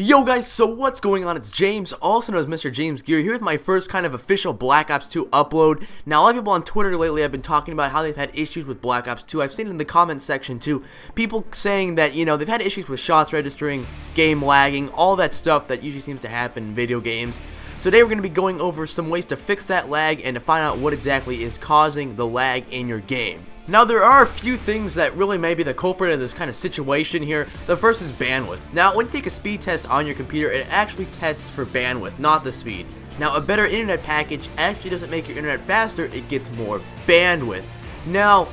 Yo guys, so what's going on? It's James, also known as MrJamesGeary, here with my first kind of official Black Ops 2 upload. Now, a lot of people on Twitter lately have been talking about how they've had issues with Black Ops 2. I've seen it in the comments section too. People saying that, you know, they've had issues with shots registering, game lagging, all that stuff that usually seems to happen in video games. So today we're going to be going over some ways to fix that lag and to find out what exactly is causing the lag in your game. Now, there are a few things that really may be the culprit of this kind of situation here. The first is bandwidth. Now, when you take a speed test on your computer, it actually tests for bandwidth, not the speed. Now, a better internet package actually doesn't make your internet faster, it gets more bandwidth. Now,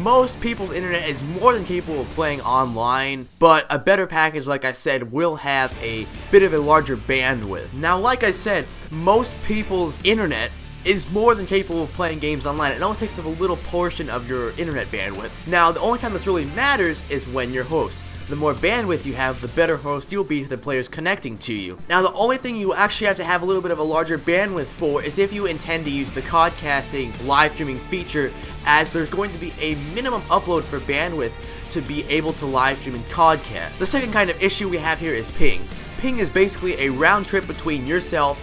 most people's internet is more than capable of playing online, but a better package, like I said, will have a bit of a larger bandwidth. Now, like I said, most people's internet is more than capable of playing games online. It only takes up a little portion of your internet bandwidth. Now, the only time this really matters is when you're host. The more bandwidth you have, the better host you'll be to the players connecting to you. Now, the only thing you actually have to have a little bit of a larger bandwidth for is if you intend to use the codcasting live streaming feature, as there's going to be a minimum upload for bandwidth to be able to live stream and codcast. The second kind of issue we have here is ping. Ping is basically a round trip between yourself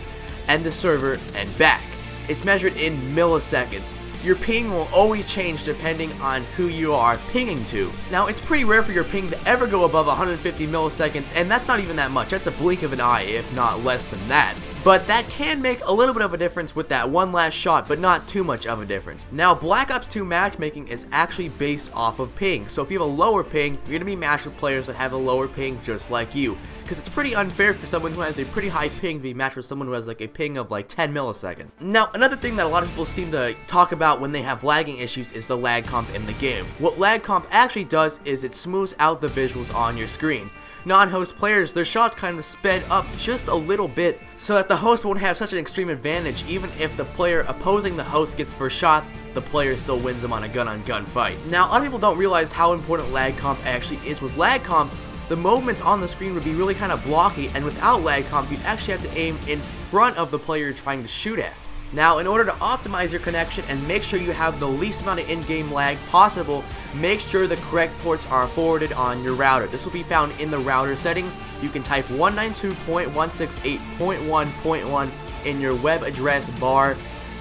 and the server and back. It's measured in milliseconds. Your ping will always change depending on who you are pinging to. Now, it's pretty rare for your ping to ever go above 150 milliseconds, and that's not even that much. That's a blink of an eye, if not less than that. But that can make a little bit of a difference with that one last shot, but not too much of a difference. Now, Black Ops 2 matchmaking is actually based off of ping. So if you have a lower ping, you're going to be matched with players that have a lower ping just like you. Because it's pretty unfair for someone who has a pretty high ping to be matched with someone who has like a ping of like 10 milliseconds. Now, another thing that a lot of people seem to talk about when they have lagging issues is the lag comp in the game. What lag comp actually does is it smooths out the visuals on your screen. Non-host players, their shots kind of sped up just a little bit so that the host won't have such an extreme advantage. Even if the player opposing the host gets first shot, the player still wins them on a gun-on-gun fight. Now, a lot of people don't realize how important lag comp actually is. With lag comp, the movements on the screen would be really kind of blocky, and without lag comp, you'd actually have to aim in front of the player you're trying to shoot at. Now, in order to optimize your connection and make sure you have the least amount of in-game lag possible, make sure the correct ports are forwarded on your router. This will be found in the router settings. You can type 192.168.1.1 in your web address bar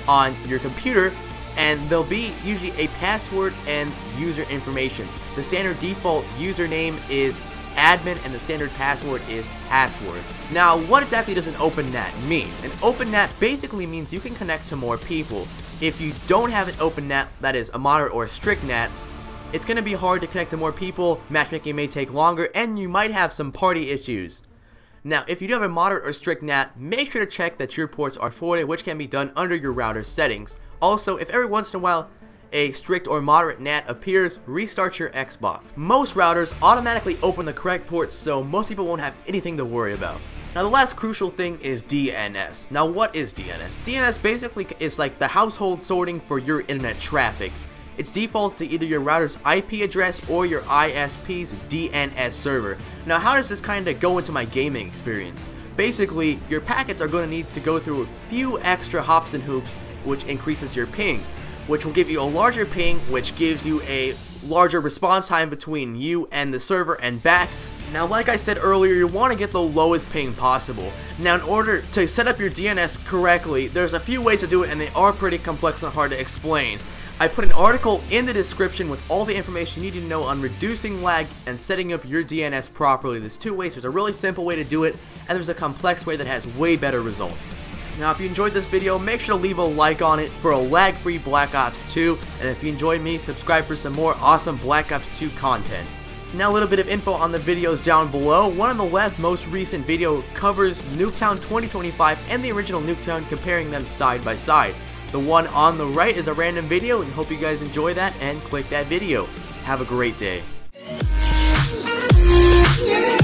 on your computer, and there'll be usually a password and user information. The standard default username is admin and the standard password is password. Now, what exactly does an open NAT mean? An open NAT basically means you can connect to more people. If you don't have an open NAT, that is a moderate or strict NAT, it's going to be hard to connect to more people, matchmaking may take longer, and you might have some party issues. Now, if you do have a moderate or strict NAT, make sure to check that your ports are forwarded, which can be done under your router settings. Also, if every once in a while a strict or moderate NAT appears, restart your Xbox. Most routers automatically open the correct ports, so most people won't have anything to worry about. Now, the last crucial thing is DNS. Now, what is DNS? DNS basically is like the household sorting for your internet traffic. It's defaults to either your router's IP address or your ISP's DNS server. Now, how does this kind of go into my gaming experience? Basically, your packets are going to need to go through a few extra hops and hoops, which increases your ping, which will give you a larger ping, which gives you a larger response time between you and the server and back. Now, like I said earlier, you want to get the lowest ping possible. Now, in order to set up your DNS correctly, there's a few ways to do it, and they are pretty complex and hard to explain. I put an article in the description with all the information you need to know on reducing lag and setting up your DNS properly. There's two ways. There's a really simple way to do it, and there's a complex way that has way better results. Now, if you enjoyed this video, make sure to leave a like on it for a lag-free Black Ops 2, and if you enjoyed me, subscribe for some more awesome Black Ops 2 content. Now, a little bit of info on the videos down below. One on the left, most recent video, covers NUKETOWN 2025 and the original NUKETOWN, comparing them side by side. The one on the right is a random video, and hope you guys enjoy that and click that video. Have a great day. Yeah.